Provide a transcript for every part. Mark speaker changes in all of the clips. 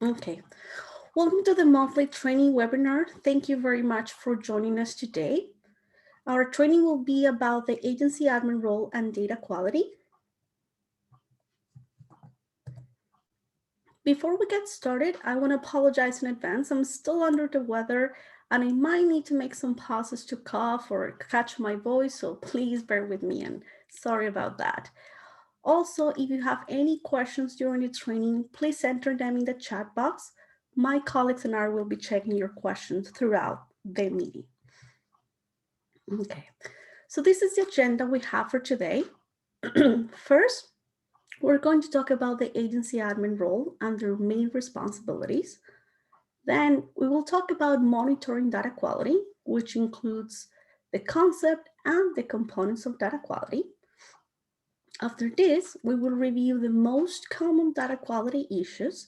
Speaker 1: Okay, welcome to the monthly training webinar. Thank you very much for joining us today. Our training will be about the agency admin role and data quality. Before we get started, I want to apologize in advance. I'm still under the weather and I might need to make some pauses to cough or catch my voice, so please bear with me and sorry about that. Also, if you have any questions during the training, please enter them in the chat box. My colleagues and I will be checking your questions throughout the meeting. Okay, so this is the agenda we have for today. First, we're going to talk about the agency admin role and their main responsibilities. Then we will talk about monitoring data quality, which includes the concept and the components of data quality. After this, we will review the most common data quality issues.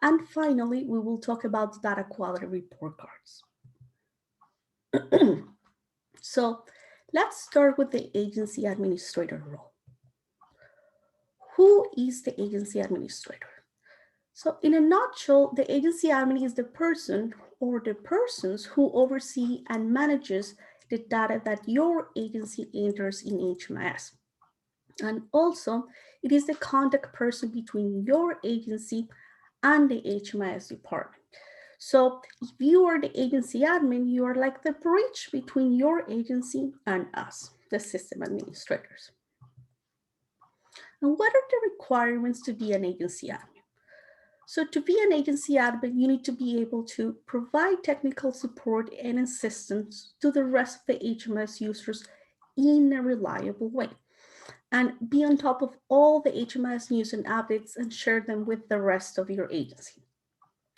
Speaker 1: And finally, we will talk about data quality report cards. So let's start with the agency administrator role. Who is the agency administrator? So in a nutshell, the agency admin is the person or the persons who oversee and manages the data that your agency enters in HMIS. And also, it is the contact person between your agency and the HMIS department. So if you are the agency admin, you are like the bridge between your agency and us, the system administrators. And what are the requirements to be an agency admin? So to be an agency admin, you need to be able to provide technical support and assistance to the rest of the HMIS users in a reliable way, and be on top of all the HMIS news and updates and share them with the rest of your agency.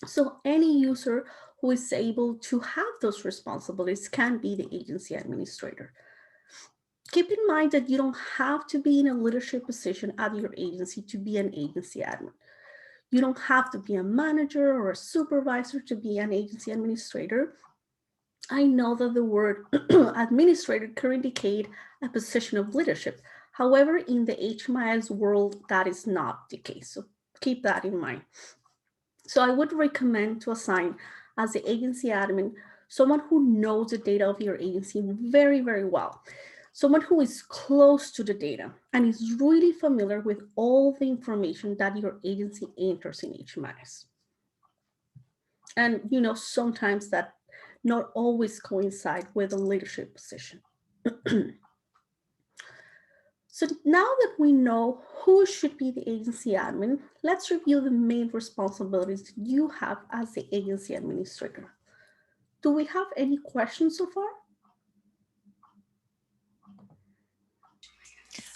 Speaker 1: So any user who is able to have those responsibilities can be the agency administrator. Keep in mind that you don't have to be in a leadership position at your agency to be an agency admin. You don't have to be a manager or a supervisor to be an agency administrator. I know that the word administrator could indicate a position of leadership. However, in the HMIS world, that is not the case. So keep that in mind. So I would recommend to assign as the agency admin someone who knows the data of your agency very, very well. Someone who is close to the data and is really familiar with all the information that your agency enters in HMIS. And sometimes that not always coincide with a leadership position. So now that we know who should be the agency admin, let's review the main responsibilities that you have as the agency administrator. Do we have any questions so far?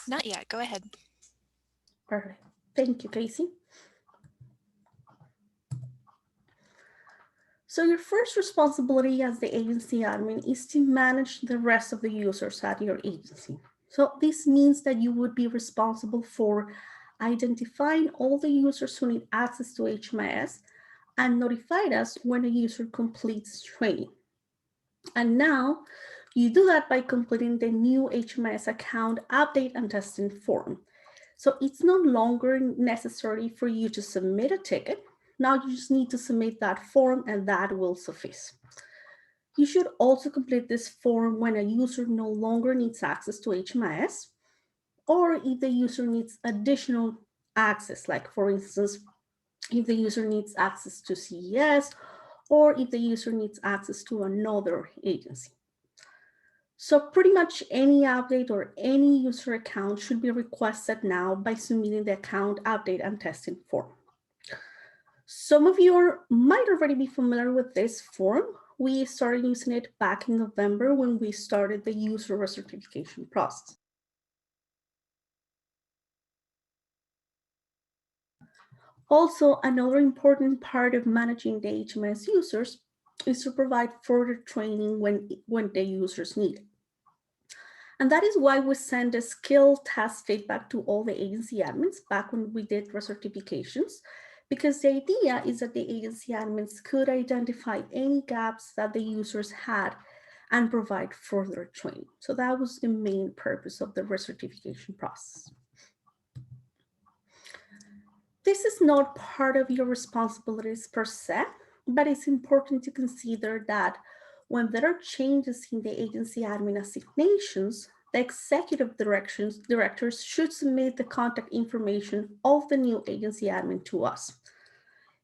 Speaker 2: Not yet. Go ahead.
Speaker 1: Perfect. Thank you, Casey. So your first responsibility as the agency admin is to manage the rest of the users at your agency. So this means that you would be responsible for identifying all the users who need access to HMIS and notify us when a user completes training. And now you do that by completing the new HMIS account update and testing form. So it's no longer necessary for you to submit a ticket. Now you just need to submit that form and that will suffice. You should also complete this form when a user no longer needs access to HMIS, or if the user needs additional access, like for instance, if the user needs access to CES, or if the user needs access to another agency. So pretty much any update or any user account should be requested now by submitting the account update and testing form. Some of you might already be familiar with this form. We started using it back in November when we started the user recertification process. Also, another important part of managing the HMIS users is to provide further training when the users need it. And that is why we send a skill test feedback to all the agency admins back when we did recertifications, because the idea is that the agency admins could identify any gaps that the users had and provide further training. So that was the main purpose of the recertification process. This is not part of your responsibilities per se, but it's important to consider that when there are changes in the agency admin assignations, the executive directors should submit the contact information of the new agency admin to us.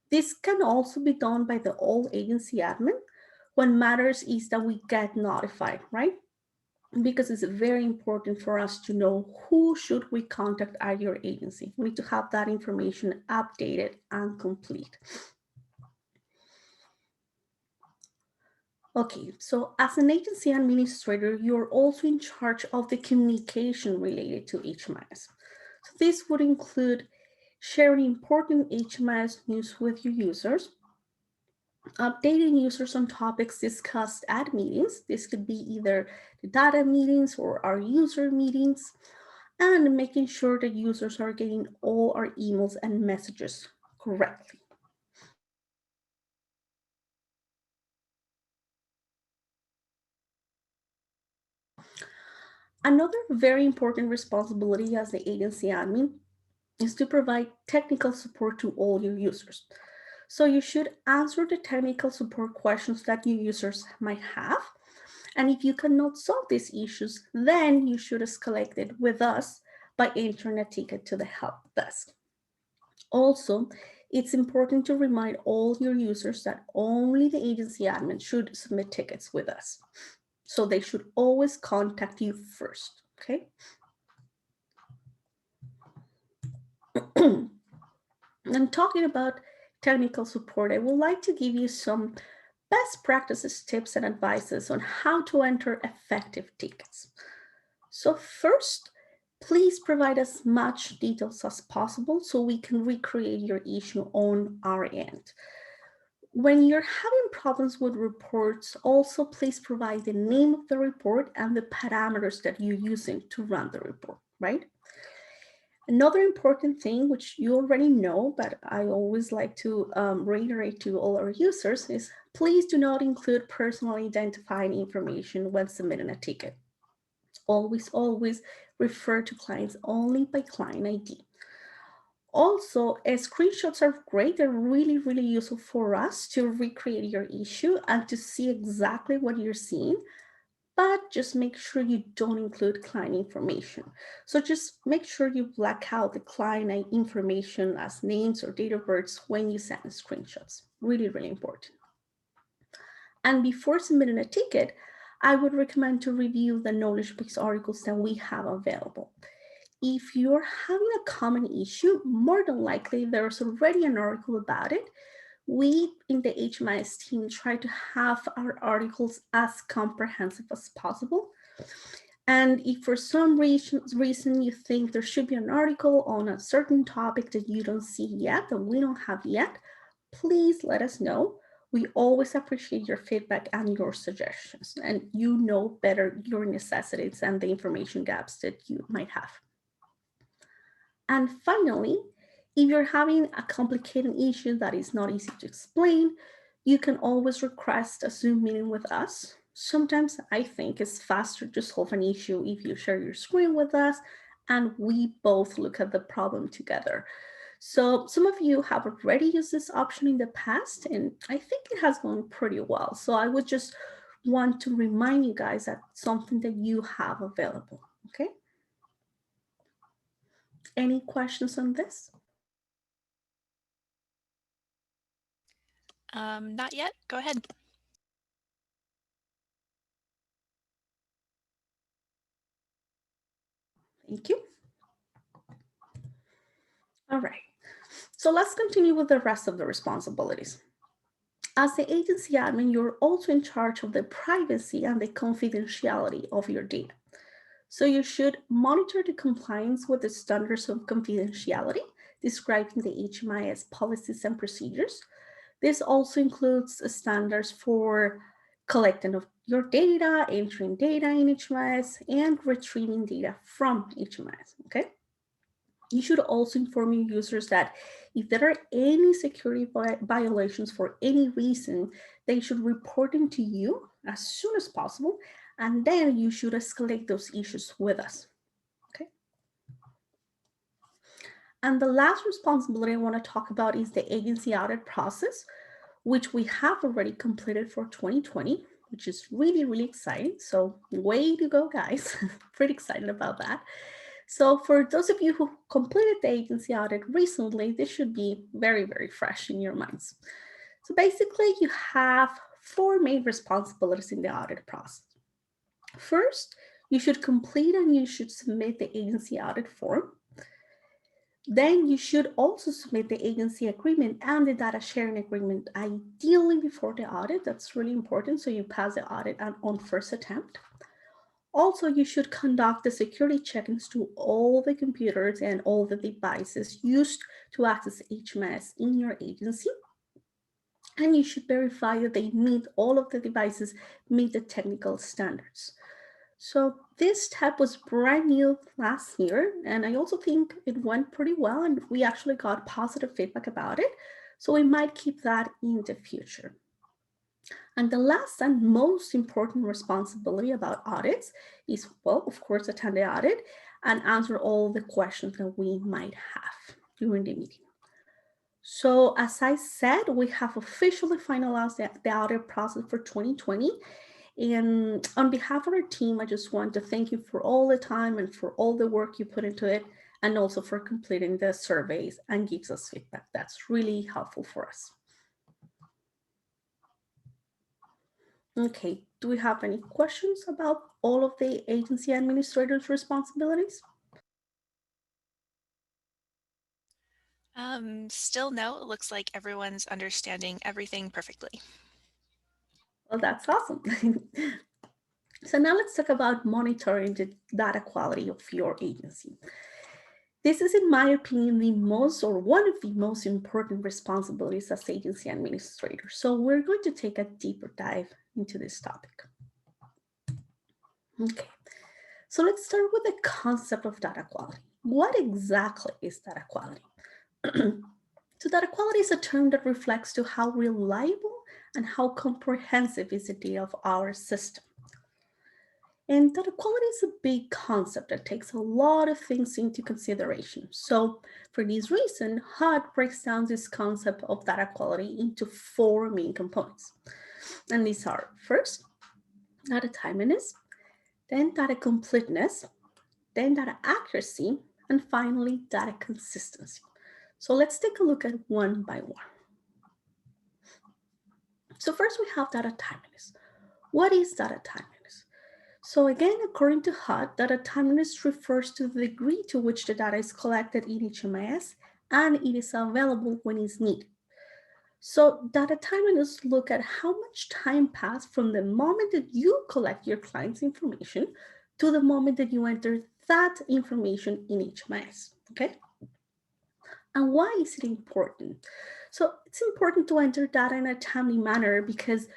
Speaker 1: This can also be done by the old agency admin. What matters is that we get notified, right? Because it's very important for us to know who should we contact at your agency. We need to have that information updated and complete. Okay, so as an agency administrator, you're also in charge of the communication related to HMIS. So this would include sharing important HMIS news with your users, updating users on topics discussed at meetings. This could be either the data meetings or our user meetings, and making sure that users are getting all our emails and messages correctly. Another very important responsibility as the agency admin is to provide technical support to all your users. So you should answer the technical support questions that your users might have. And if you cannot solve these issues, then you should escalate it with us by entering a ticket to the help desk. Also, it's important to remind all your users that only the agency admin should submit tickets with us. So they should always contact you first, okay? And talking about technical support, I would like to give you some best practices, tips, and advices on how to enter effective tickets. So first, please provide as much details as possible so we can recreate your issue on our end. When you're having problems with reports, also please provide the name of the report and the parameters that you're using to run the report, right? Another important thing, which you already know, but I always like to reiterate to all our users, is please do not include personal identifying information when submitting a ticket. Always refer to clients only by client ID. Also, screenshots are great. They're really useful for us to recreate your issue and to see exactly what you're seeing, but just make sure you don't include client information. So just make sure you black out the client information as names or date of births when you send screenshots. Really important. And before submitting a ticket, I would recommend to review the knowledge base articles that we have available. If you're having a common issue, more than likely there's already an article about it. We in the HMIS team try to have our articles as comprehensive as possible. And if for some reason you think there should be an article on a certain topic that you don't see yet, that we don't have yet, please let us know. We always appreciate your feedback and your suggestions, and you know better your necessities and the information gaps that you might have. And finally, if you're having a complicated issue that is not easy to explain, you can always request a Zoom meeting with us. Sometimes I think it's faster to solve an issue if you share your screen with us and we both look at the problem together. So some of you have already used this option in the past, and I think it has gone pretty well. So I would just want to remind you guys that something that you have available, okay? Any questions on this?
Speaker 2: Not yet. Go ahead.
Speaker 1: Thank you. All right, so let's continue with the rest of the responsibilities. As the agency admin, you're also in charge of the privacy and the confidentiality of your data. So you should monitor the compliance with the standards of confidentiality described in the HMIS policies and procedures. This also includes standards for collecting of your data, entering data in HMIS, and retrieving data from HMIS, okay? You should also inform your users that if there are any security violations for any reason, they should report them to you as soon as possible, and then you should escalate those issues with us. Okay. And the last responsibility I want to talk about is the agency audit process, which we have already completed for 2020, which is really, really exciting. So way to go, guys. Pretty excited about that. So for those of you who completed the agency audit recently, this should be very, very fresh in your minds. So basically, you have 4 main responsibilities in the audit process. First, you should complete and you should submit the agency audit form. Then you should also submit the agency agreement and the data sharing agreement, ideally before the audit. That's really important, so you pass the audit on first attempt. Also, you should conduct the security check-ins to all the computers and all the devices used to access HMIS in your agency. And you should verify that they meet, all of the devices meet the technical standards. So this step was brand new last year, and I also think it went pretty well, and we actually got positive feedback about it. So we might keep that in the future. And the last and most important responsibility about audits is, well, of course, attend the audit and answer all the questions that we might have during the meeting. So as I said, we have officially finalized the audit process for 2020. And on behalf of our team, I just want to thank you for all the time and for all the work you put into it, and also for completing the surveys and gives us feedback. That's really helpful for us. Okay, do we have any questions about all of the agency administrators' responsibilities?
Speaker 2: Still no, it looks like everyone's understanding everything perfectly.
Speaker 1: Well, that's awesome. So now let's talk about monitoring the data quality of your agency. This is, in my opinion, the most or one of the most important responsibilities as agency administrators. So we're going to take a deeper dive into this topic. Okay, so let's start with the concept of data quality. What exactly is data quality? So data quality is a term that reflects to how reliable and how comprehensive is the data of our system. And data quality is a big concept that takes a lot of things into consideration. So for this reason, HUD breaks down this concept of data quality into 4 main components. And these are, first, data timeliness, then data completeness, then data accuracy, and finally, data consistency. So let's take a look at one by one. So first we have data timeliness. What is data timeliness? So again, according to HUD, data timeliness refers to the degree to which the data is collected in HMIS and it is available when it's needed. So data timeliness look at how much time passed from the moment that you collect your client's information to the moment that you enter that information in HMIS, okay? And why is it important? So it's important to enter data in a timely manner because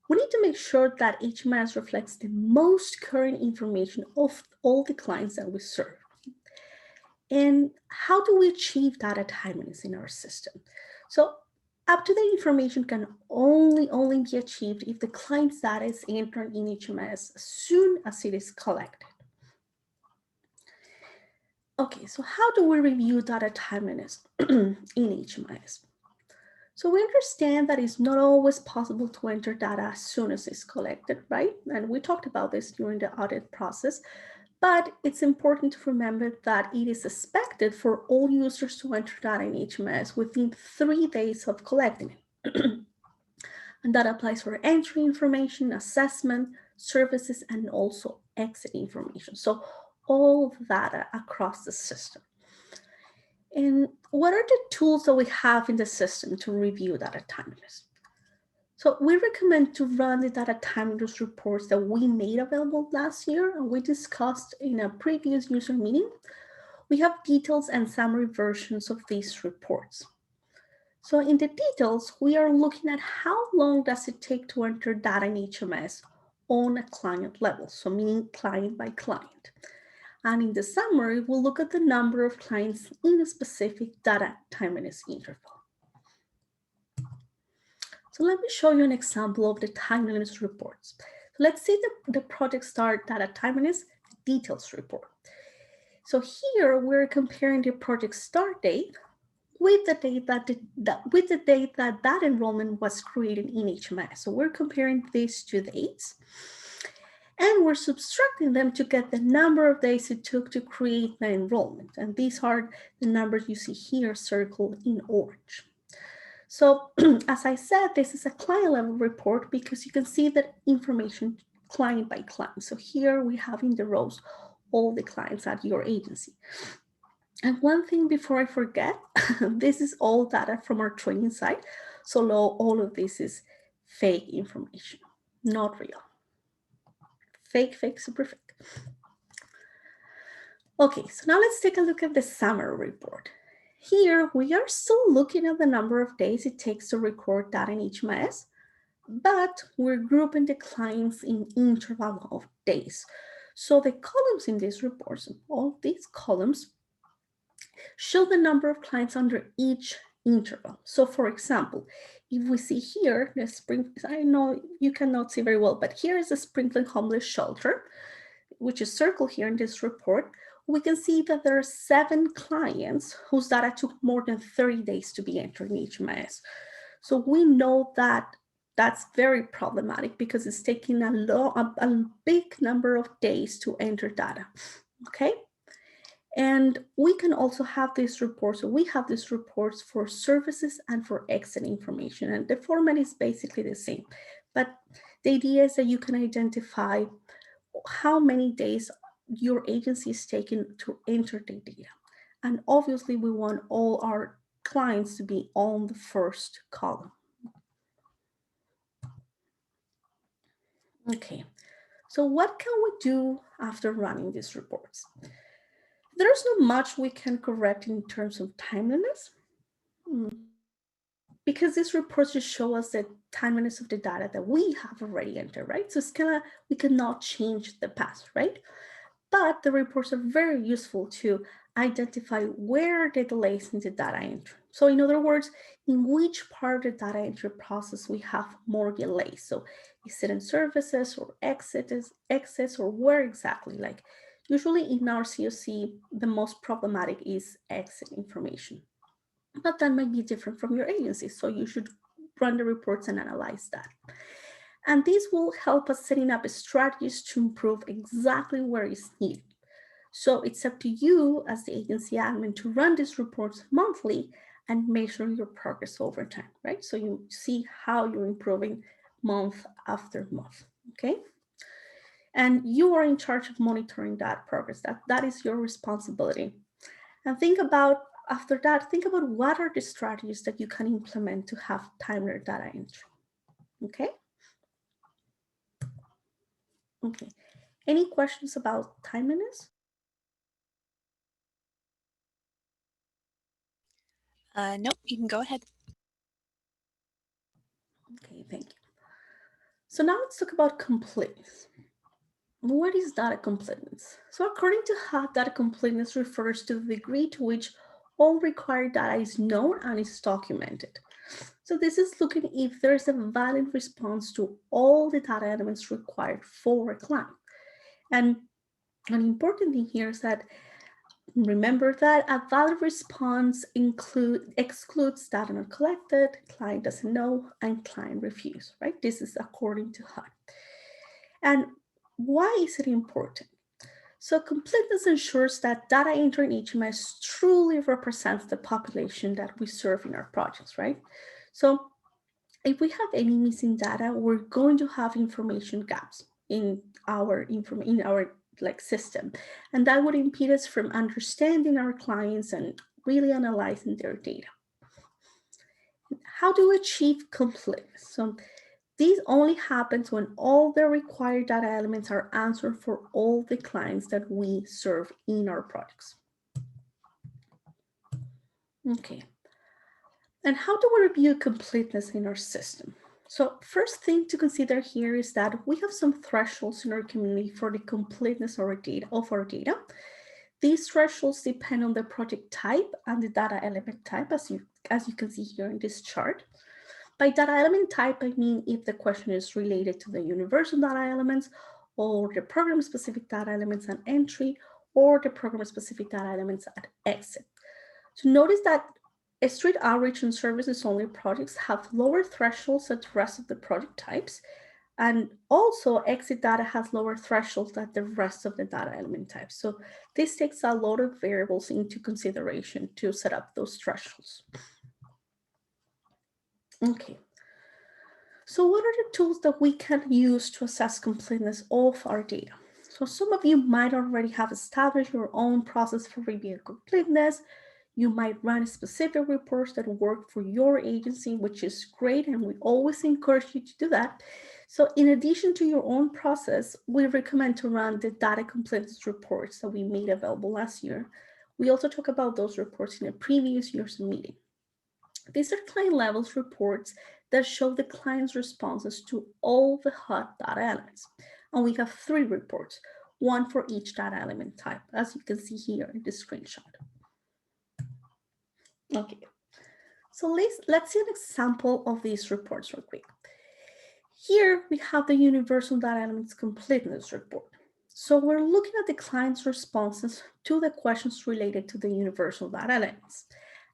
Speaker 1: we need to make sure that HMIS reflects the most current information of all the clients that we serve. And how do we achieve data timeliness in our system? So up-to-date information can only be achieved if the client's data is entered in HMIS as soon as it is collected. Okay, so how do we review data timeliness in HMIS? So we understand that it's not always possible to enter data as soon as it's collected, right? And we talked about this during the audit process, but it's important to remember that it is expected for all users to enter data in HMIS within 3 days of collecting it. And that applies for entry information, assessment, services, and also exit information. So all data across the system. And what are the tools that we have in the system to review data timeliness? So we recommend to run the data timeliness reports that we made available last year and we discussed in a previous user meeting. We have details and summary versions of these reports. So in the details, we are looking at how long does it take to enter data in HMIS on a client level, so meaning client by client. And in the summary, we'll look at the number of clients in a specific data timeliness interval. So let me show you an example of the timeliness reports. So let's see the project start data timeliness details report. So here we're comparing the project start date with the date that enrollment was created in HMIS. So we're comparing these two dates, and we're subtracting them to get the number of days it took to create the enrollment. And these are the numbers you see here circled in orange. So as I said, this is a client level report because you can see that information client by client. So here we have in the rows all the clients at your agency. And one thing before I forget, this is all data from our training site. So all of this is fake information, not real. Fake, super fake. Okay, so now let's take a look at the summary report. Here, we are still looking at the number of days it takes to record data in HMIS, but we're grouping the clients in interval of days. So the columns in these reports, all these columns, show the number of clients under each interval. So for example, if we see here, the spring, I know you cannot see very well, but here is the Sprinkling Homeless Shelter, which is circled here in this report. We can see that there are 7 clients whose data took more than 30 days to be entered in HMIS. So we know that that's very problematic because it's taking a big number of days to enter data, okay? And we can also have these reports, so we have these reports for services and for exit information, and the format is basically the same. But the idea is that you can identify how many days your agency is taking to enter the data. And obviously we want all our clients to be on the first column. Okay, so what can we do after running these reports? There's not much we can correct in terms of timeliness, because these reports just show us the timeliness of the data that we have already entered, right? So it's we cannot change the past, right? But the reports are very useful to identify where the delays in the data entry. So in other words, in which part of the data entry process we have more delays. So is it in services or exits or where exactly? Like usually in our COC, the most problematic is exit information. But that might be different from your agency. So you should run the reports and analyze that. And this will help us setting up strategies to improve exactly where it's needed. So it's up to you as the agency admin to run these reports monthly and measure your progress over time, right? So you see how you're improving month after month, okay? And you are in charge of monitoring that progress. That is your responsibility. And after that, think about what are the strategies that you can implement to have timely data entry, okay? Okay, any questions about timeliness?
Speaker 2: Nope, you can go ahead.
Speaker 1: Okay, thank you. So now let's talk about completeness. What is data completeness? So according to HUD, data completeness refers to the degree to which all required data is known and is documented. So this is looking if there's a valid response to all the data elements required for a client. And an important thing here is that remember that a valid response excludes data not collected, client doesn't know, and client refused, right? This is according to HUD. And why is it important? So completeness ensures that data entry in HMIS truly represents the population that we serve in our projects, right? So if we have any missing data, we're going to have information gaps in our system, and that would impede us from understanding our clients and really analyzing their data. How do we achieve completeness? So this only happens when all the required data elements are answered for all the clients that we serve in our projects. Okay. And how do we review completeness in our system? So first thing to consider here is that we have some thresholds in our community for the completeness of our data. These thresholds depend on the project type and the data element type, as you can see here in this chart. By data element type, I mean if the question is related to the universal data elements or the program-specific data elements and entry, or the program-specific data elements at exit. So notice that street outreach and services only projects have lower thresholds than the rest of the project types. And also exit data has lower thresholds than the rest of the data element types. So this takes a lot of variables into consideration to set up those thresholds. Okay. So what are the tools that we can use to assess completeness of our data? So some of you might already have established your own process for reviewing completeness. You might run specific reports that work for your agency, which is great, and we always encourage you to do that. So in addition to your own process, we recommend to run the data completeness reports that we made available last year. We also talk about those reports in a previous year's meeting. These are client levels reports that show the client's responses to all the hot data elements. And we have 3 reports, one for each data element type, as you can see here in the screenshot. Okay, so let's see an example of these reports real quick. Here we have the Universal Data Elements Completeness Report. So we're looking at the client's responses to the questions related to the Universal Data Elements.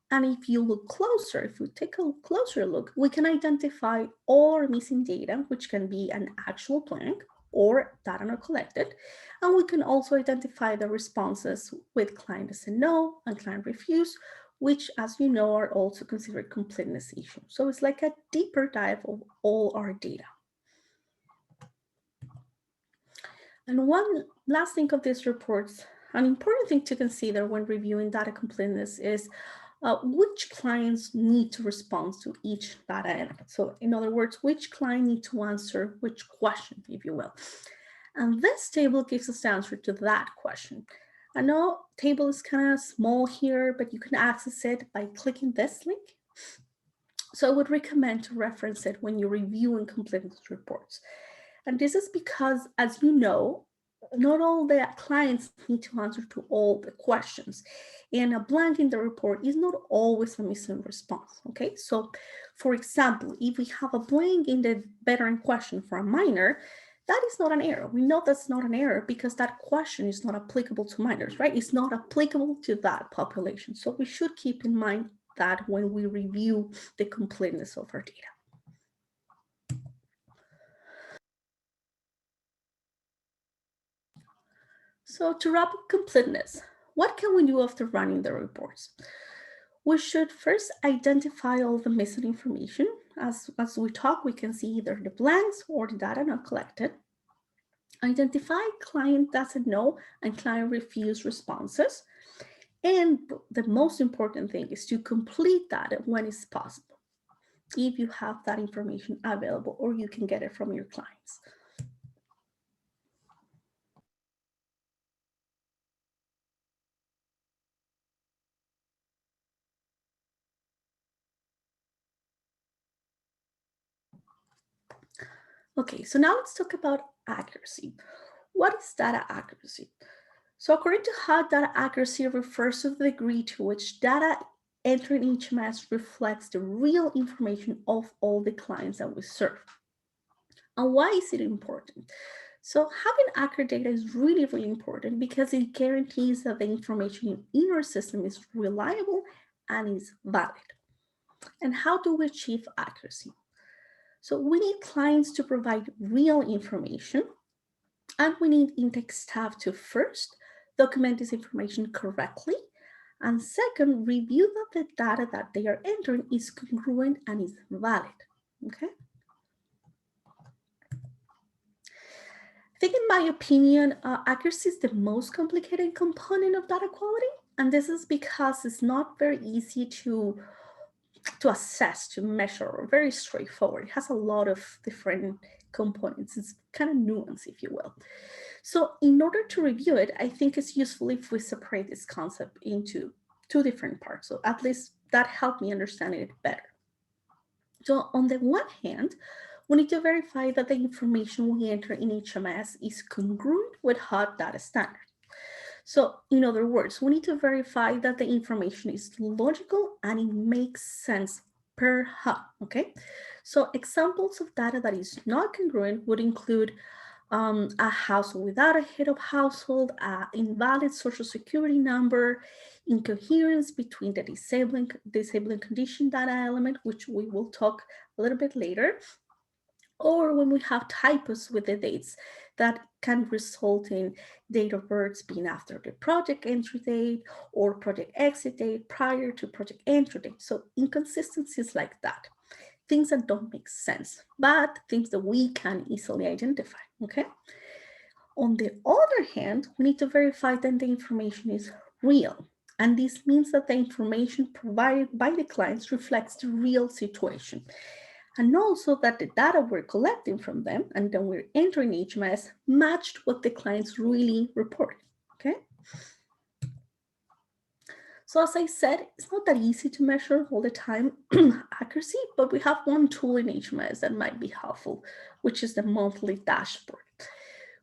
Speaker 1: And if you look closer, if we take a closer look, we can identify all our missing data, which can be an actual blank or data not collected. And we can also identify the responses with client as a no and client refuse, which, as you know, are also considered completeness issues. So it's like a deeper dive of all our data. And one last thing of these reports, an important thing to consider when reviewing data completeness is which clients need to respond to each data element. So in other words, which client need to answer which question, if you will. And this table gives us the answer to that question. I know table is kind of small here, but you can access it by clicking this link. So I would recommend to reference it when you're reviewing completeness reports. And this is because, as you know, not all the clients need to answer to all the questions. And a blank in the report is not always a missing response, okay? So, for example, if we have a blank in the veteran question for a minor, that is not an error. We know that's not an error because that question is not applicable to minors, right? It's not applicable to that population. So we should keep in mind that when we review the completeness of our data. So to wrap up completeness, what can we do after running the reports? We should first identify all the missing information. As we talk, we can see either the blanks or the data not collected. Identify client doesn't know and client refuse responses. And the most important thing is to complete that when it's possible, if you have that information available or you can get it from your clients. Okay, so now let's talk about accuracy. What is data accuracy? So according to HUD, data accuracy refers to the degree to which data entered in HMIS reflects the real information of all the clients that we serve. And why is it important? So having accurate data is really, really important because it guarantees that the information in our system is reliable and is valid. And how do we achieve accuracy? So we need clients to provide real information, and we need intake staff to first document this information correctly, and second, review that the data that they are entering is congruent and is valid, okay? I think in my opinion, accuracy is the most complicated component of data quality, and this is because it's not very easy to assess, to measure, or very straightforward. It has a lot of different components. It's kind of nuanced, if you will. So in order to review it, I think it's useful if we separate this concept into 2 different parts. So at least that helped me understand it better. So on the one hand, we need to verify that the information we enter in HMIS is congruent with HUD data standards. So in other words, we need to verify that the information is logical and it makes sense per HUD, okay? So examples of data that is not congruent would include a household without a head of household, invalid social security number, incoherence between the disabling condition data element, which we will talk a little bit later, or when we have typos with the dates that can result in date of births being after the project entry date or project exit date prior to project entry date. So inconsistencies like that, things that don't make sense, but things that we can easily identify, okay? On the other hand, we need to verify that the information is real. And this means that the information provided by the clients reflects the real situation. And also that the data we're collecting from them and then we're entering HMIS matched what the clients really reported, okay? So as I said, it's not that easy to measure all the time accuracy, but we have one tool in HMIS that might be helpful, which is the monthly dashboard.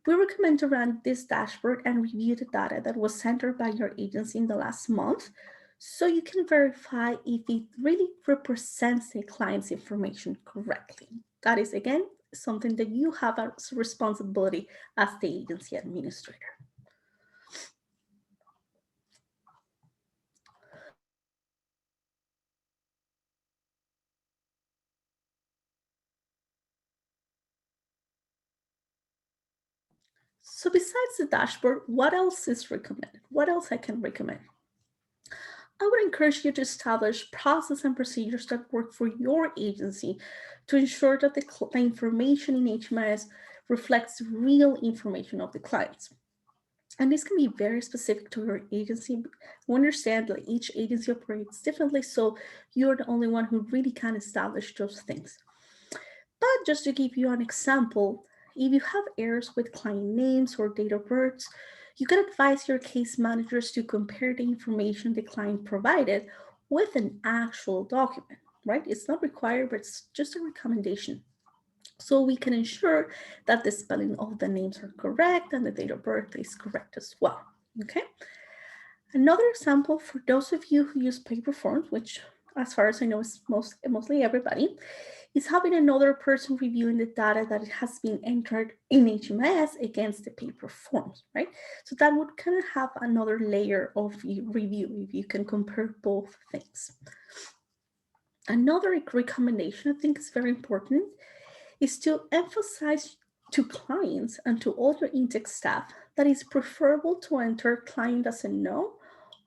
Speaker 1: We recommend to run this dashboard and review the data that was entered by your agency in the last month so you can verify if it really represents the client's information correctly. That is, again, something that you have as a responsibility as the agency administrator. So besides the dashboard, what else is recommended? What else I can recommend? I would encourage you to establish process and procedures that work for your agency to ensure that the information in HMIS reflects real information of the clients. And this can be very specific to your agency. We understand that each agency operates differently, so you're the only one who really can establish those things. But just to give you an example, if you have errors with client names or date of births, you can advise your case managers to compare the information the client provided with an actual document, right? It's not required, but it's just a recommendation. So we can ensure that the spelling of the names are correct and the date of birth is correct as well, okay? Another example for those of you who use paper forms, which as far as I know is mostly everybody, is having another person reviewing the data that has been entered in HMIS against the paper forms, right? So that would kind of have another layer of review if you can compare both things. Another recommendation I think is very important is to emphasize to clients and to all your intake staff that it's preferable to enter client doesn't know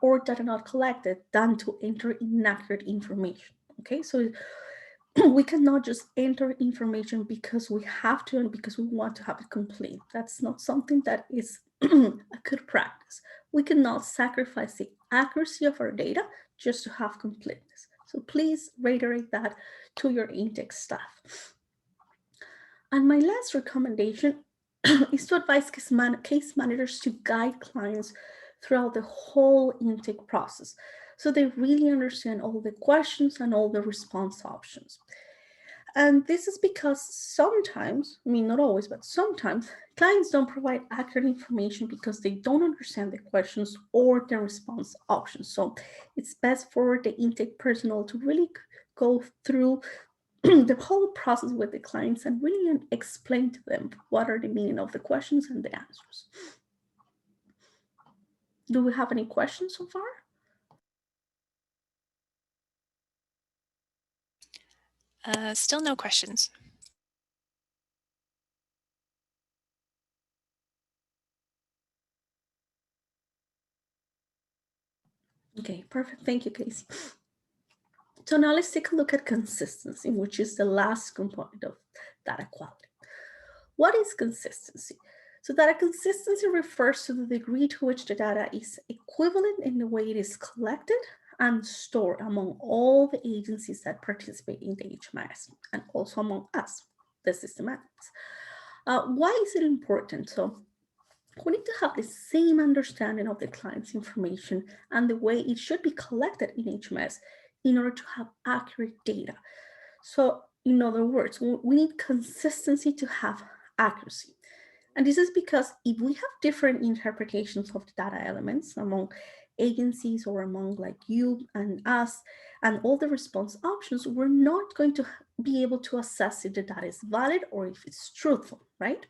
Speaker 1: or data not collected than to enter inaccurate information. Okay, so we cannot just enter information because we have to and because we want to have it complete. That's not something that is a good practice. We cannot sacrifice the accuracy of our data just to have completeness. So please reiterate that to your intake staff. And my last recommendation is to advise case managers to guide clients throughout the whole intake process so they really understand all the questions and all the response options. And this is because sometimes, I mean, not always, but sometimes clients don't provide accurate information because they don't understand the questions or the response options. So it's best for the intake personnel to really go through the whole process with the clients and really explain to them what are the meaning of the questions and the answers. Do we have any questions so far?
Speaker 2: Still no questions.
Speaker 1: Okay, perfect. Thank you, Casey. So now let's take a look at consistency, which is the last component of data quality. What is consistency? So data consistency refers to the degree to which the data is equivalent in the way it is collected and stored among all the agencies that participate in the HMIS and also among us, the system admins. Why is it important? So we need to have the same understanding of the client's information and the way it should be collected in HMS in order to have accurate data. So in other words, we need consistency to have accuracy. And this is because if we have different interpretations of the data elements among agencies or among like you and us and all the response options, we're not going to be able to assess if the data is valid or if it's truthful, right?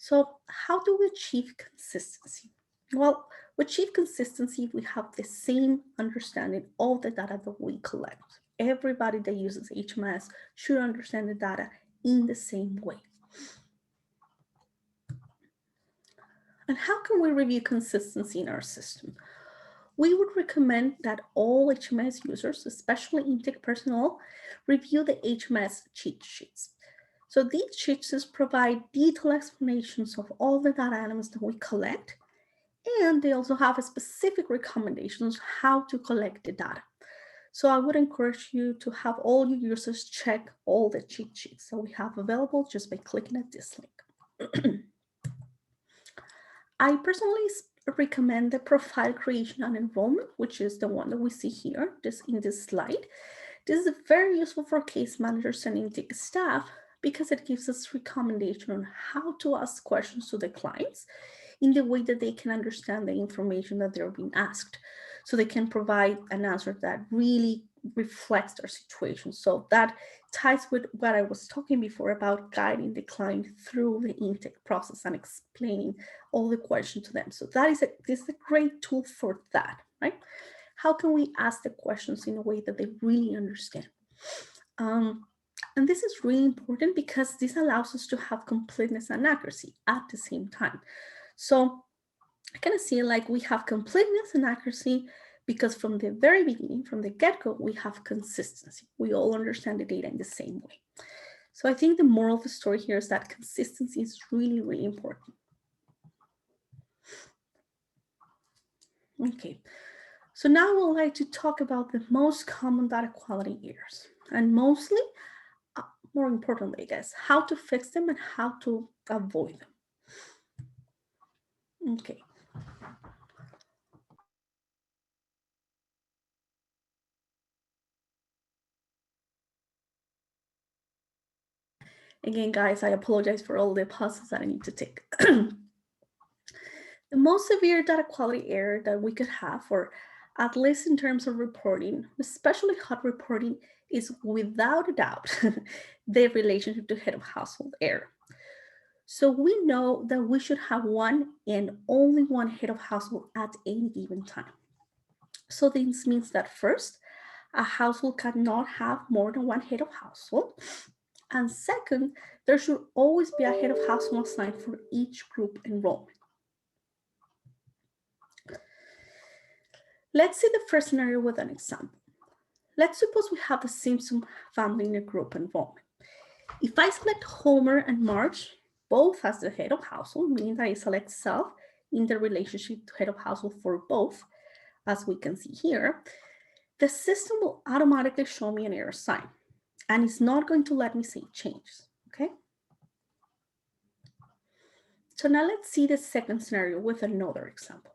Speaker 1: So how do we achieve consistency? Well, we achieve consistency if we have the same understanding of the data that we collect. Everybody that uses HMIS should understand the data in the same way. And how can we review consistency in our system? We would recommend that all HMIS users, especially intake personnel, review the HMIS cheat sheets. So these cheat sheets provide detailed explanations of all the data elements that we collect, and they also have specific recommendations how to collect the data. So I would encourage you to have all your users check all the cheat sheets that we have available just by clicking at this link. I personally recommend the profile creation and enrollment, which is the one that we see here in this slide. This is very useful for case managers and intake staff because it gives us recommendation on how to ask questions to the clients in the way that they can understand the information that they're being asked. So they can provide an answer that really reflects their situation. So that ties with what I was talking before about guiding the client through the intake process and explaining all the questions to them. So this is a great tool for that, right? How can we ask the questions in a way that they really understand? And this is really important because this allows us to have completeness and accuracy at the same time. So I kind of see like we have completeness and accuracy because from the very beginning, from the get-go, we have consistency. We all understand the data in the same way. So I think the moral of the story here is that consistency is really, really important. Okay, so now we'd like to talk about the most common data quality errors, and mostly, more importantly, I guess, how to fix them and how to avoid them. Okay. Again, guys, I apologize for all the pauses that I need to take. The most severe data quality error that we could have, or at least in terms of reporting, especially hot reporting, is without a doubt the relationship to head of household error. So we know that we should have one and only one head of household at any given time. So this means that first, a household cannot have more than one head of household. And second, there should always be a head of household assigned for each group enrollment. Let's see the first scenario with an example. Let's suppose we have the Simpson family in a group enrollment. If I select Homer and Marge, both as the head of household, meaning that I select self in the relationship to head of household for both, as we can see here, the system will automatically show me an error sign, and it's not going to let me save changes, okay? So now let's see the second scenario with another example.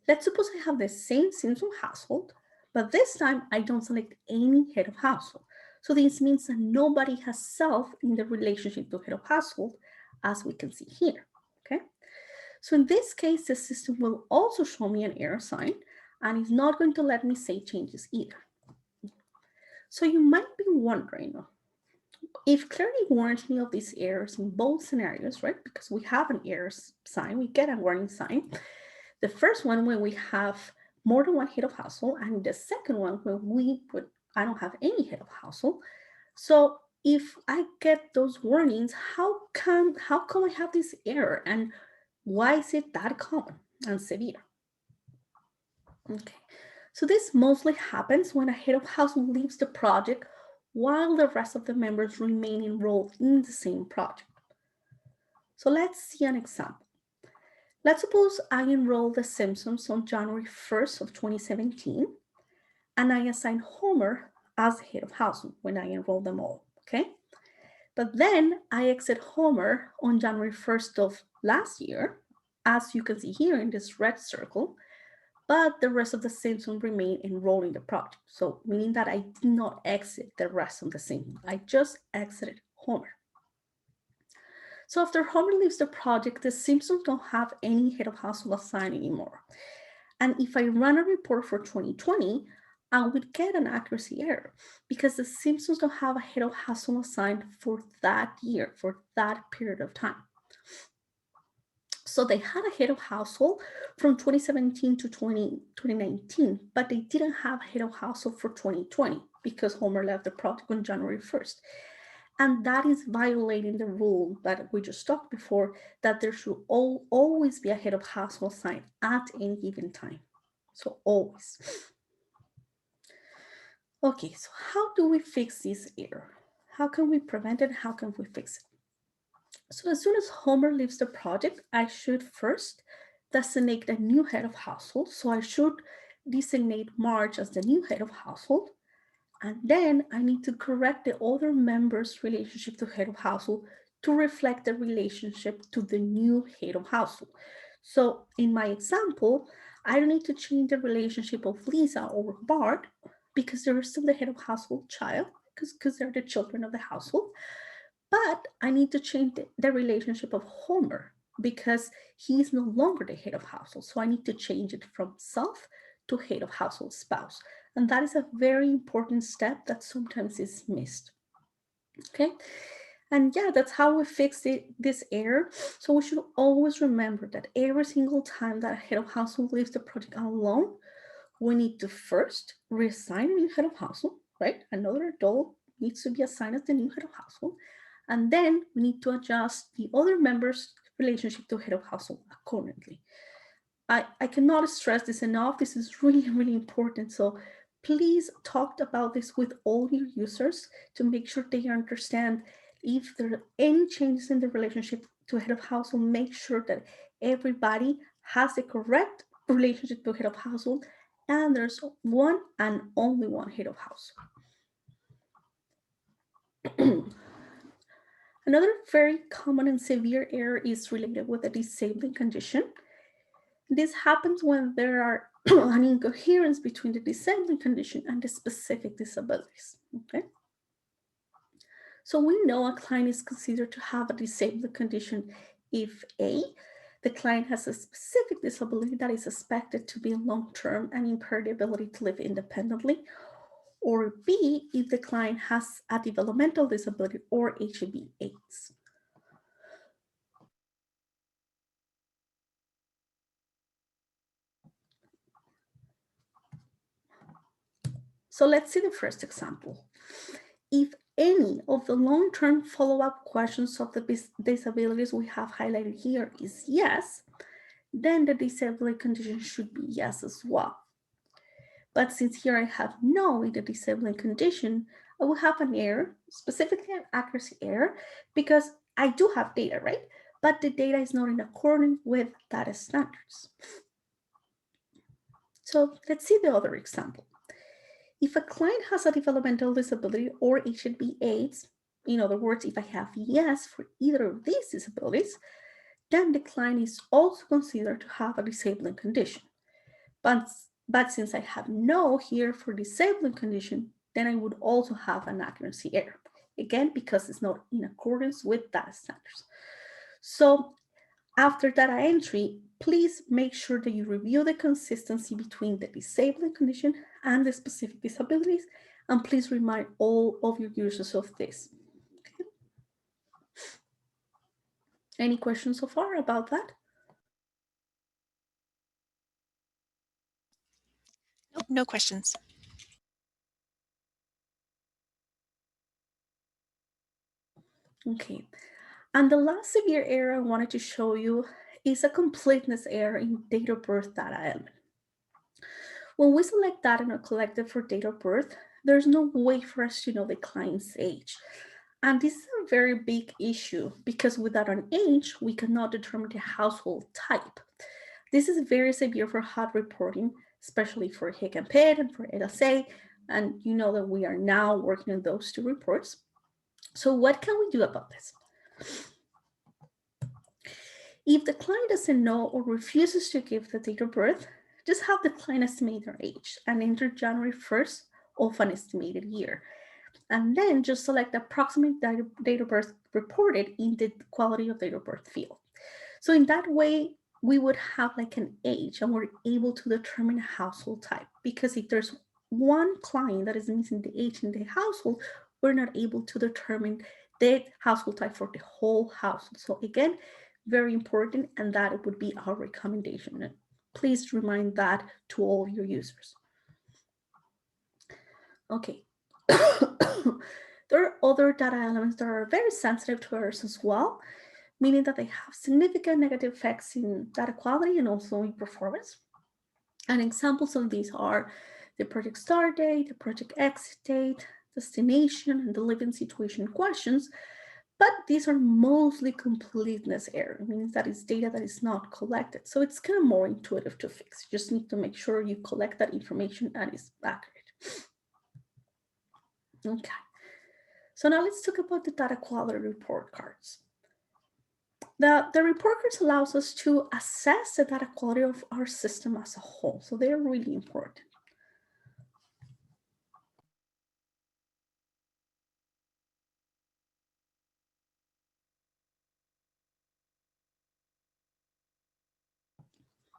Speaker 1: Let's suppose I have the same Simpson household, but this time I don't select any head of household. So this means that nobody has self in the relationship to head of household, as we can see here, okay? So in this case, the system will also show me an error sign, and it's not going to let me save changes either. So you might be wondering, if clearly warns me of these errors in both scenarios, right? Because we have an error sign, we get a warning sign. The first one when we have more than one head of household, and the second one when I don't have any head of household. So if I get those warnings, how come I have this error, and why is it that common and severe? Okay, so this mostly happens when a head of household leaves the project while the rest of the members remain enrolled in the same project. So let's see an example. Let's suppose I enroll the Simpsons on January 1st of 2017, and I assign Homer as head of household when I enroll them all, okay? But then I exit Homer on January 1st of last year, as you can see here in this red circle, but the rest of the Simpsons remain enrolled in the project. So meaning that I did not exit the rest of the Simpsons. I just exited Homer. So after Homer leaves the project, the Simpsons don't have any head of household assigned anymore. And if I run a report for 2020, I would get an accuracy error because the Simpsons don't have a head of household assigned for that year, for that period of time. So they had a head of household from 2017 to 2019, but they didn't have a head of household for 2020 because Homer left the project on January 1st. And that is violating the rule that we just talked before, that there should always be a head of household assigned at any given time. So always. Okay, so how do we fix this error? How can we prevent it? How can we fix it? So as soon as Homer leaves the project, I should first designate a new head of household. So I should designate Marge as the new head of household. And then I need to correct the other members' relationship to head of household to reflect the relationship to the new head of household. So in my example, I don't need to change the relationship of Lisa or Bart because they're still the head of household child, because they're the children of the household. But I need to change the relationship of Homer because he's no longer the head of household. So I need to change it from self to head of household spouse. And that is a very important step that sometimes is missed. Okay. And yeah, that's how we fix this error. So we should always remember that every single time that a head of household leaves the project alone, we need to first reassign a new head of household, right? Another adult needs to be assigned as the new head of household. And then we need to adjust the other members' relationship to head of household accordingly. I cannot stress this enough. This is really, really important. So please talk about this with all your users to make sure they understand if there are any changes in the relationship to head of household. Make sure that everybody has the correct relationship to head of household, and there's one and only one head of household. Another very common and severe error is related with a disabling condition. This happens when there are an incoherence between the disabling condition and the specific disabilities. Okay. So we know a client is considered to have a disabling condition if A, the client has a specific disability that is expected to be long-term and impaired the ability to live independently, or B, if the client has a developmental disability or HIV/AIDS. So let's see the first example. If any of the long-term follow-up questions of the disabilities we have highlighted here is yes, then the disability condition should be yes as well. But since here I have no in the disabling condition, I will have an error, specifically an accuracy error, because I do have data, right? But the data is not in accordance with data standards. So let's see the other example. If a client has a developmental disability or HIV/AIDS, in other words, if I have yes for either of these disabilities, then the client is also considered to have a disabling condition. But since I have no here for disabling condition, then I would also have an accuracy error. Again, because it's not in accordance with data standards. So after data entry, please make sure that you review the consistency between the disabling condition and the specific disabilities, and please remind all of your users of this. Okay. Any questions so far about that?
Speaker 2: Nope, no questions.
Speaker 1: Okay, and the last severe error I wanted to show you is a completeness error in date of birth data element. When we select data not collected for date of birth, there's no way for us to know the client's age. And this is a very big issue because without an age, we cannot determine the household type. This is very severe for HUD reporting, especially for HIC and PID and for LSA. And you know that we are now working on those two reports. So what can we do about this? If the client doesn't know or refuses to give the date of birth, just have the client estimate their age and enter January 1st of an estimated year. And then just select the approximate date of birth reported in the quality of date of birth field. So in that way, we would have like an age and we're able to determine a household type, because if there's one client that is missing the age in the household, we're not able to determine the household type for the whole household. So again, Very important, and that would be our recommendation. Please remind that to all your users. Okay. There are other data elements that are very sensitive to errors as well, meaning that they have significant negative effects in data quality and also in performance. And examples of these are the project start date, the project exit date, destination, and the living situation questions. But these are mostly completeness error, meaning that it's data that is not collected. So it's kind of more intuitive to fix. You just need to make sure you collect that information and it's accurate. Okay. So now let's talk about the data quality report cards. The report cards allows us to assess the data quality of our system as a whole. So they're really important.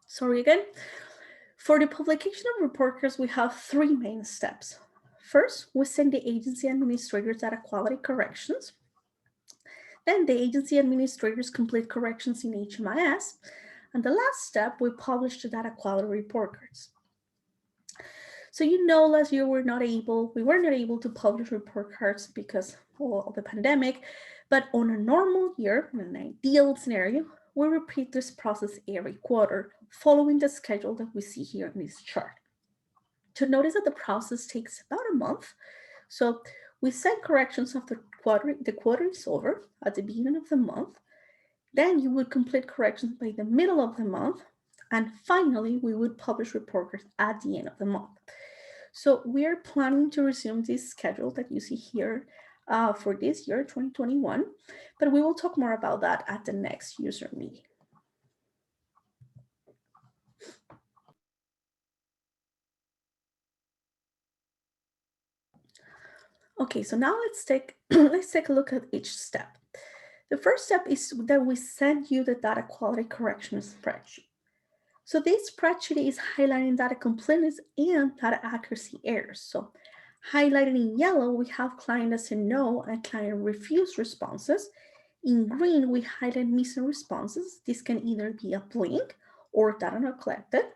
Speaker 1: Sorry again. For the publication of report cards, we have three main steps. First, we send the agency administrators data quality corrections. Then the agency administrators complete corrections in HMIS. And the last step, we publish the data quality report cards. So last year we were not able to publish report cards because of the pandemic, but on a normal year, in an ideal scenario, we repeat this process every quarter, following the schedule that we see here in this chart. To notice that the process takes about a month, so we send corrections after the quarter is over at the beginning of the month. Then you would complete corrections by the middle of the month, and finally we would publish report cards at the end of the month. So we are planning to resume this schedule that you see here for this year, 2021, but we will talk more about that at the next user meeting. Okay, so now let's take a look at each step. The first step is that we send you the data quality correction spreadsheet. So this spreadsheet is highlighting data completeness and data accuracy errors. So highlighted in yellow, we have client doesn't know and client refuse responses. In green, we highlight missing responses. This can either be a blank or data not collected.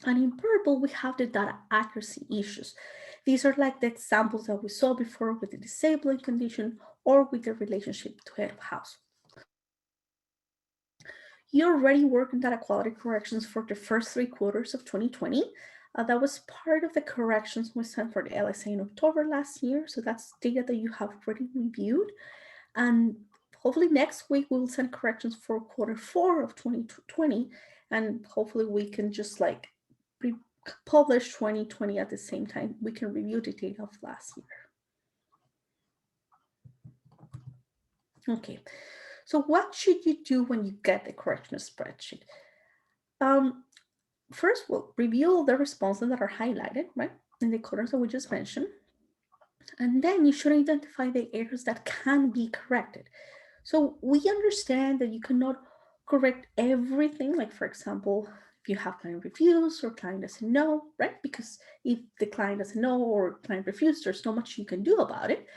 Speaker 1: And in purple, we have the data accuracy issues. These are like the examples that we saw before with the disabling condition or with the relationship to head of household. You already worked on data quality corrections for the first 3 quarters of 2020. That was part of the corrections we sent for the LSA in October last year. So that's data that you have already reviewed. And hopefully next week we'll send corrections for quarter 4 of 2020. And hopefully we can just like publish 2020 at the same time. We can review the data of last year. Okay, so what should you do when you get the correction spreadsheet? First, we'll review all the responses that are highlighted, right, in the colors that we just mentioned. And then you should identify the errors that can be corrected. So we understand that you cannot correct everything, like for example, if you have client refuse or client doesn't know, right? Because if the client doesn't know or client refused, there's not much you can do about it.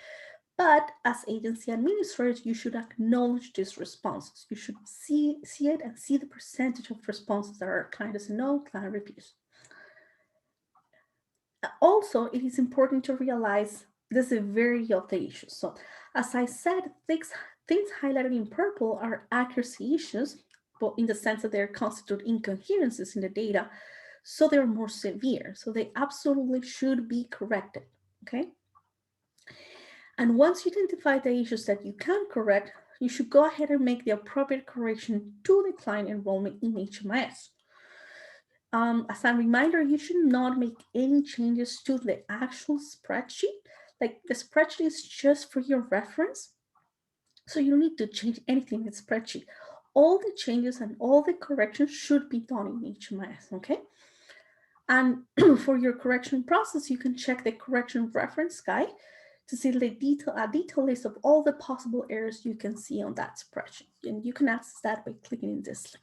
Speaker 1: But as agency administrators, you should acknowledge these responses. You should see it and see the percentage of responses that are client doesn't know, client refused. Also, it is important to realize the severity of the issues. So as I said, things highlighted in purple are accuracy issues, but in the sense that they constitute incoherences in the data, so they're more severe. So they absolutely should be corrected, okay? And once you identify the issues that you can correct, you should go ahead and make the appropriate correction to the client enrollment in HMIS. As a reminder, you should not make any changes to the actual spreadsheet. Like the spreadsheet is just for your reference. So you don't need to change anything in the spreadsheet. All the changes and all the corrections should be done in HMIS, okay? And for your correction process, you can check the correction reference guide to see a detailed list of all the possible errors you can see on that spreadsheet. And you can access that by clicking in this link.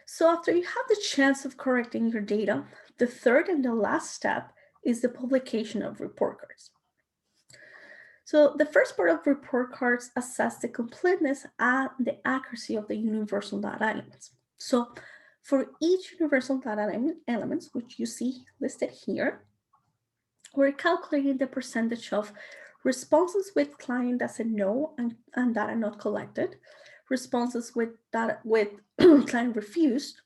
Speaker 1: So after you have the chance of correcting your data, the third and the last step is the publication of report cards. So the first part of report cards assess the completeness and the accuracy of the universal data elements. So for each universal data elements, which you see listed here, we're calculating the percentage of responses with client doesn't know and data not collected, responses with data with client refused,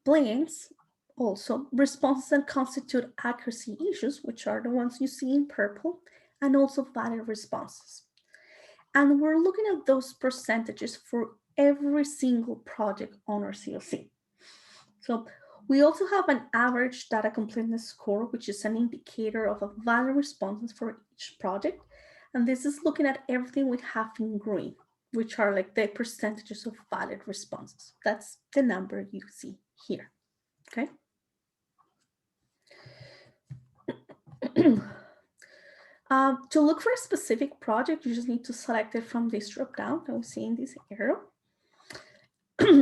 Speaker 1: blanks, also responses that constitute accuracy issues, which are the ones you see in purple, and also valid responses. And we're looking at those percentages for every single project on our COC. So we also have an average data completeness score, which is an indicator of a valid responses for each project. And this is looking at everything we have in green, which are like the percentages of valid responses. That's the number you see here, okay? To look for a specific project, you just need to select it from this drop down that we see in this arrow.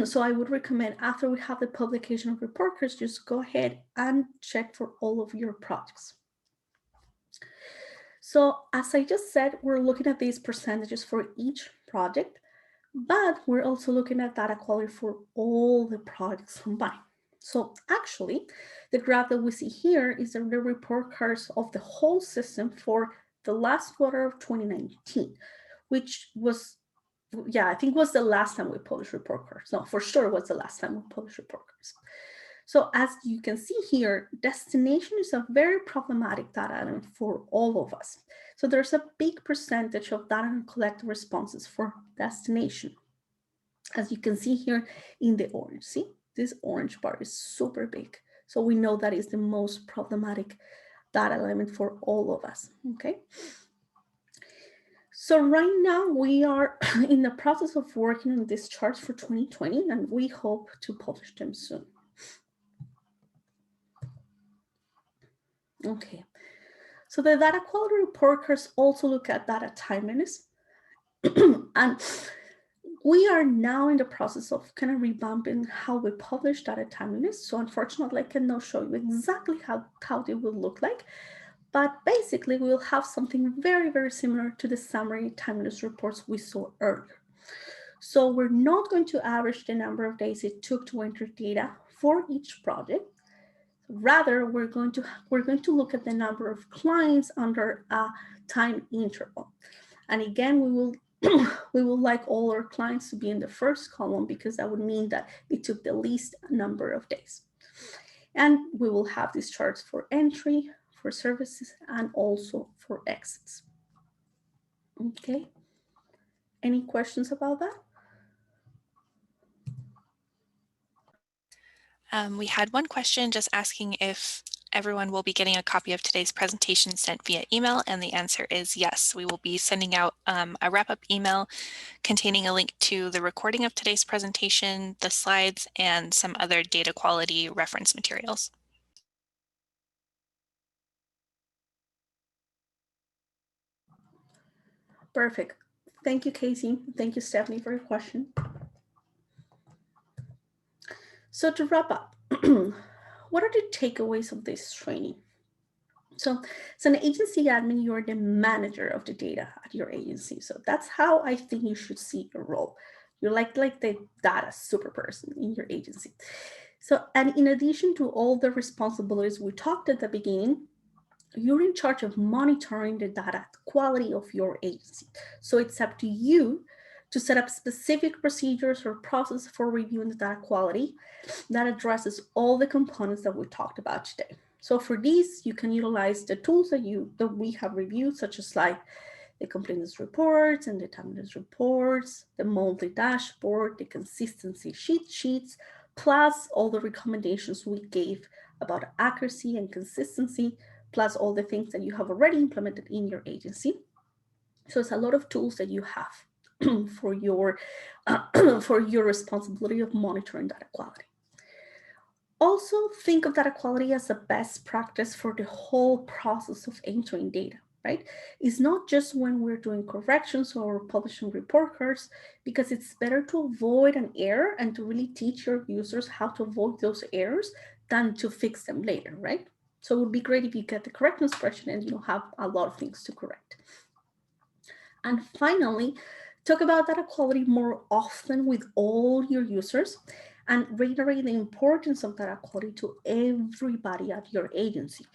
Speaker 1: So I would recommend after we have the publication of report cards, just go ahead and check for all of your projects. So as I just said, we're looking at these percentages for each project, but we're also looking at data quality for all the projects combined. So actually, the graph that we see here is the report cards of the whole system for the last quarter of 2019, which was, yeah, I think was the last time we published report cards. No, for sure was the last time we published report cards. So as you can see here, destination is a very problematic data element for all of us. So there's a big percentage of data and collected responses for destination. As you can see here in the orange, see, this orange bar is super big. So we know that is the most problematic data element for all of us, okay? So right now we are in the process of working on these charts for 2020, and we hope to publish them soon. Okay, so the data quality report cards also look at data timeliness. And we are now in the process of kind of revamping how we publish data timeliness. So unfortunately, I cannot show you exactly how they will look like, but basically we'll have something very, very similar to the summary timeliness reports we saw earlier. So we're not going to average the number of days it took to enter data for each project. Rather, we're going to look at the number of clients under a time interval. And again, we will like all our clients to be in the first column because that would mean that it took the least number of days. And we will have these charts for entry, for services, and also for exits. Okay. Any questions about that?
Speaker 2: We had one question just asking if everyone will be getting a copy of today's presentation sent via email, and the answer is yes. We will be sending out a wrap-up email containing a link to the recording of today's presentation, the slides, and some other data quality reference materials.
Speaker 1: Perfect. Thank you, Casey. Thank you, Stephanie, for your question. So to wrap up, what are the takeaways of this training? So as an agency admin, you're the manager of the data at your agency. So that's how I think you should see your role. You're like the data super person in your agency. So, and in addition to all the responsibilities we talked at the beginning, you're in charge of monitoring the data quality of your agency. So it's up to you to set up specific procedures or processes for reviewing the data quality that addresses all the components that we talked about today. So for these, you can utilize the tools that we have reviewed, such as like the completeness reports and the timeliness reports, the monthly dashboard, the consistency sheets, plus all the recommendations we gave about accuracy and consistency, plus all the things that you have already implemented in your agency. So it's a lot of tools that you have for your responsibility of monitoring data quality. Also, think of data quality as a best practice for the whole process of entering data, right? It's not just when we're doing corrections or publishing report cards, because it's better to avoid an error and to really teach your users how to avoid those errors than to fix them later, right? So it would be great if you get the correctness question and you don't have a lot of things to correct. And finally, talk about data quality more often with all your users and reiterate the importance of data quality to everybody at your agency.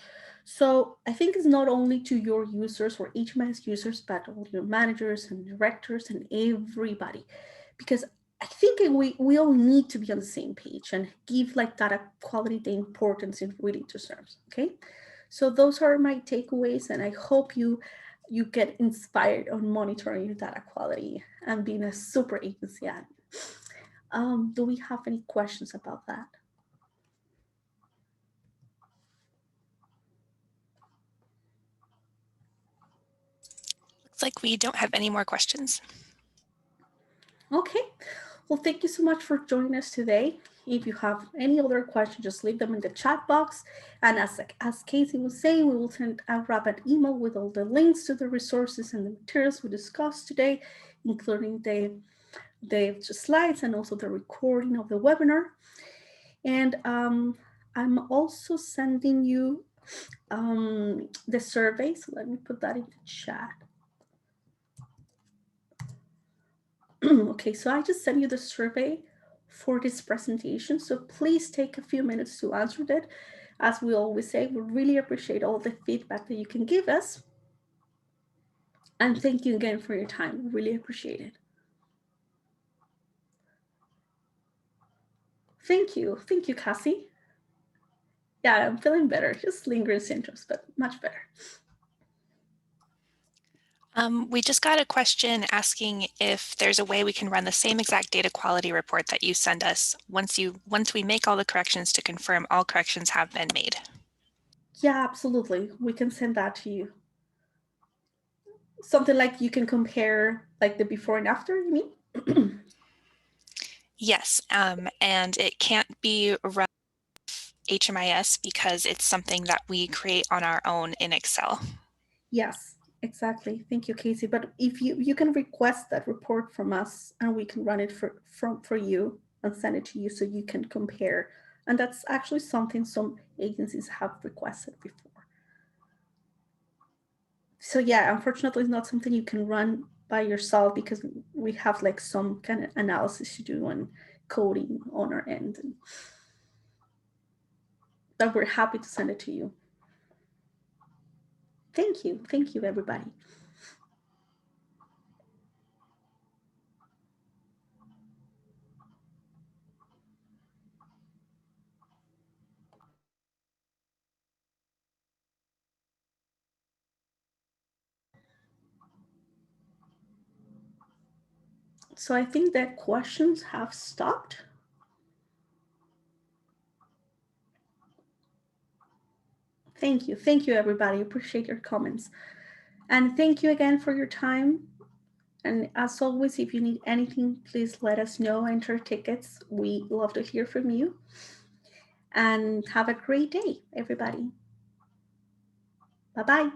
Speaker 1: So I think it's not only to your users or HMIS users, but all your managers and directors and everybody, because I think we all need to be on the same page and give like data quality the importance it really deserves. Okay, so those are my takeaways, and I hope you get inspired on monitoring your data quality and being a super agency admin. Do we have any questions about that?
Speaker 2: Looks like we don't have any more questions.
Speaker 1: Okay, well, thank you so much for joining us today. If you have any other questions, just leave them in the chat box. And as Casey was saying, we will send a wrap-up email with all the links to the resources and the materials we discussed today, including the slides and also the recording of the webinar. And I'm also sending you the survey. So let me put that in the chat. Okay, so I just sent you the survey for this presentation. So please take a few minutes to answer that. As we always say, we really appreciate all the feedback that you can give us. And thank you again for your time. We really appreciate it. Thank you. Thank you, Cassie. Yeah, I'm feeling better. Just lingering symptoms, but much better.
Speaker 2: We just got a question asking if there's a way we can run the same exact data quality report that you send us once we make all the corrections to confirm all corrections have been made.
Speaker 1: Yeah, absolutely. We can send that to you. Something like you can compare like the before and after, you mean?
Speaker 2: Yes, and it can't be run HMIS because it's something that we create on our own in Excel.
Speaker 1: Yes, exactly. Thank you, Casey. But if you can request that report from us and we can run it for you and send it to you so you can compare. And that's actually something some agencies have requested before. So yeah, unfortunately, it's not something you can run by yourself because we have like some kind of analysis to do and coding on our end. But we're happy to send it to you. Thank you. Thank you, everybody. So I think that questions have stopped. Thank you. Thank you, everybody. Appreciate your comments. And thank you again for your time. And as always, if you need anything, please let us know. Enter tickets. We love to hear from you. And have a great day, everybody. Bye-bye.